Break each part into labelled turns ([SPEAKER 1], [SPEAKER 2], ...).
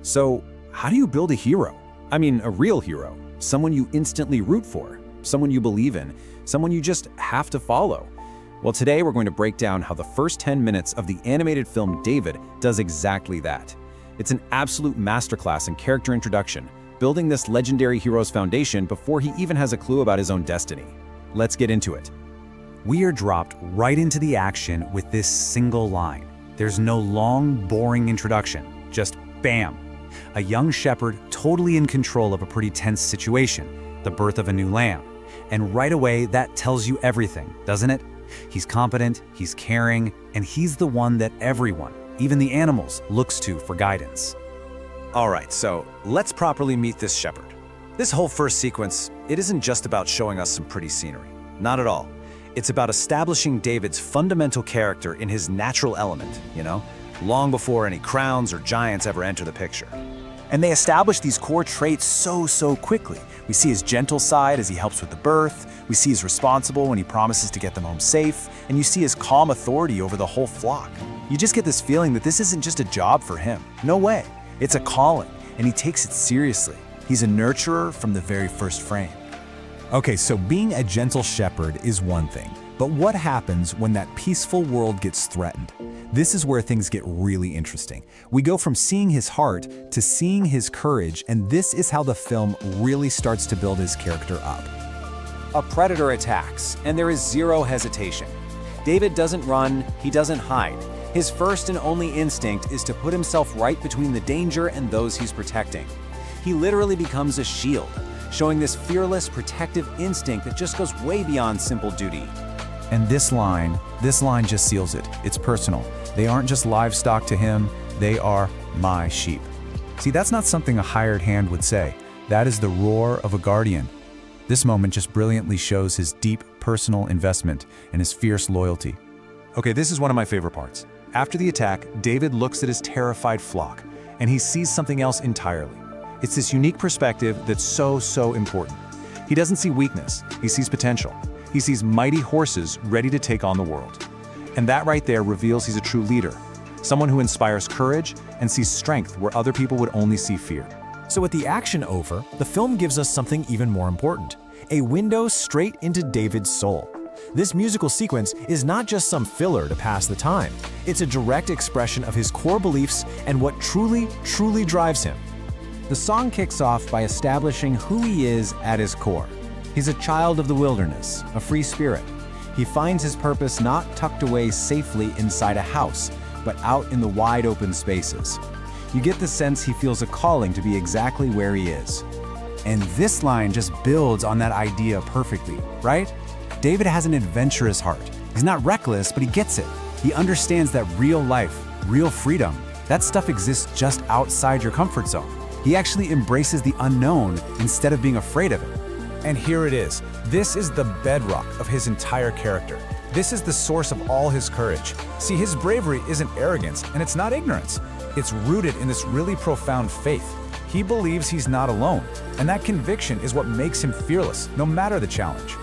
[SPEAKER 1] So, how do you build a hero? I mean, a real hero. Someone you instantly root for, someone you believe in, someone you just have to follow. Well, today we're going to break down how the first 10 minutes of the animated film David does exactly that. It's an absolute masterclass in character introduction, building this legendary hero's foundation before he even has a clue about his own destiny. Let's get into it.
[SPEAKER 2] We are dropped right into the action with this single line. There's no long, boring introduction, just bam. A young shepherd totally in control of a pretty tense situation, the birth of a new lamb. And right away, that tells you everything, doesn't it? He's competent, he's caring, and he's the one that everyone, even the animals, looks to for guidance.
[SPEAKER 3] All right, so let's properly meet this shepherd. This whole first sequence, it isn't just about showing us some pretty scenery. Not at all. It's about establishing David's fundamental character in his natural element, long before any crowns or giants ever enter the picture. And they establish these core traits so quickly. We see his gentle side as he helps with the birth, we see he's responsible when he promises to get them home safe, and you see his calm authority over the whole flock. You just get this feeling that this isn't just a job for him. No way. It's a calling, and he takes it seriously. He's a nurturer from the very first frame.
[SPEAKER 4] Okay, so being a gentle shepherd is one thing, but what happens when that peaceful world gets threatened? This is where things get really interesting. We go from seeing his heart to seeing his courage, and this is how the film really starts to build his character up.
[SPEAKER 1] A predator attacks, and there is zero hesitation. David doesn't run, he doesn't hide. His first and only instinct is to put himself right between the danger and those he's protecting. He literally becomes a shield, showing this fearless, protective instinct that just goes way beyond simple duty.
[SPEAKER 4] And this line just seals it. It's personal. They aren't just livestock to him, they are my sheep. See, that's not something a hired hand would say. That is the roar of a guardian. This moment just brilliantly shows his deep personal investment and his fierce loyalty.
[SPEAKER 3] Okay, this is one of my favorite parts. After the attack, David looks at his terrified flock, and he sees something else entirely. It's this unique perspective that's so important. He doesn't see weakness, he sees potential. He sees mighty horses ready to take on the world. And that right there reveals he's a true leader, someone who inspires courage and sees strength where other people would only see fear.
[SPEAKER 5] So with the action over, the film gives us something even more important, a window straight into David's soul. This musical sequence is not just some filler to pass the time. It's a direct expression of his core beliefs and what truly drives him. The song kicks off by establishing who he is at his core. He's a child of the wilderness, a free spirit. He finds his purpose not tucked away safely inside a house, but out in the wide open spaces. You get the sense he feels a calling to be exactly where he is.
[SPEAKER 2] And this line just builds on that idea perfectly, right? David has an adventurous heart. He's not reckless, but he gets it. He understands that real life, real freedom, that stuff exists just outside your comfort zone. He actually embraces the unknown instead of being afraid of it.
[SPEAKER 4] And here it is. This is the bedrock of his entire character. This is the source of all his courage. See, his bravery isn't arrogance, and it's not ignorance. It's rooted in this really profound faith. He believes he's not alone, and that conviction is what makes him fearless, no matter the challenge.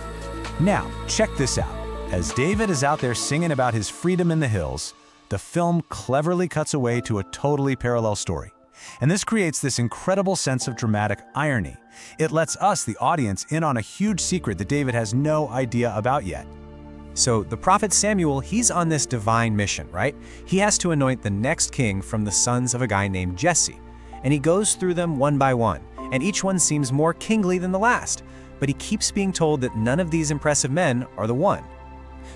[SPEAKER 4] Now, check this out. As David is out there singing about his freedom in the hills, the film cleverly cuts away to a totally parallel story. And this creates this incredible sense of dramatic irony. It lets us, the audience, in on a huge secret that David has no idea about yet.
[SPEAKER 5] So the prophet Samuel, he's on this divine mission, right? He has to anoint the next king from the sons of a guy named Jesse. And he goes through them one by one, and each one seems more kingly than the last. But he keeps being told that none of these impressive men are the one.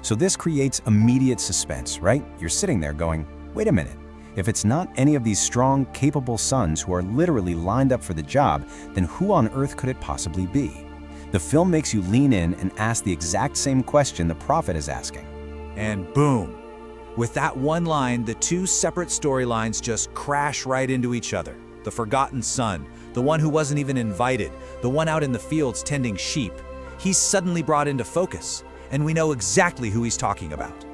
[SPEAKER 1] So this creates immediate suspense, right? You're sitting there going, wait a minute. If it's not any of these strong, capable sons who are literally lined up for the job, then who on earth could it possibly be? The film makes you lean in and ask the exact same question the prophet is asking.
[SPEAKER 6] And boom! With that one line, the two separate storylines just crash right into each other. The forgotten son, the one who wasn't even invited, the one out in the fields tending sheep, he's suddenly brought into focus, and we know exactly who he's talking about.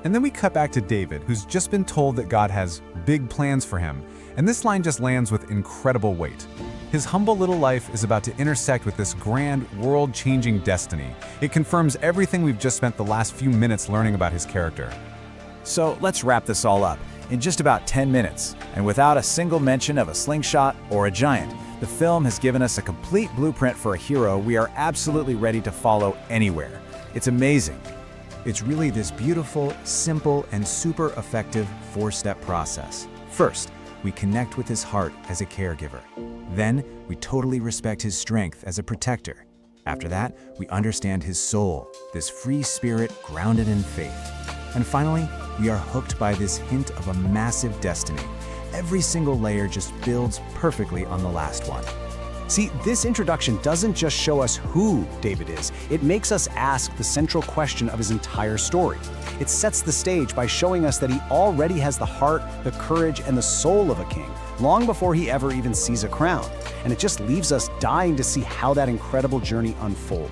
[SPEAKER 4] And then we cut back to David, who's just been told that God has big plans for him, and this line just lands with incredible weight. His humble little life is about to intersect with this grand, world-changing destiny. It confirms everything we've just spent the last few minutes learning about his character.
[SPEAKER 1] So let's wrap this all up.
[SPEAKER 4] in just about 10 minutes. And without a single mention of a slingshot or a giant, the film has given us a complete blueprint for a hero we are absolutely ready to follow anywhere. It's amazing. It's really this beautiful, simple, and super effective 4-step process. First, we connect with his heart as a caregiver. Then, we totally respect his strength as a protector. After that, we understand his soul, this free spirit grounded in faith. And finally, we are hooked by this hint of a massive destiny. Every single layer just builds perfectly on the last one.
[SPEAKER 1] See, this introduction doesn't just show us who David is, it makes us ask the central question of his entire story. It sets the stage by showing us that he already has the heart, the courage, and the soul of a king, long before he ever even sees a crown. And it just leaves us dying to see how that incredible journey unfolds.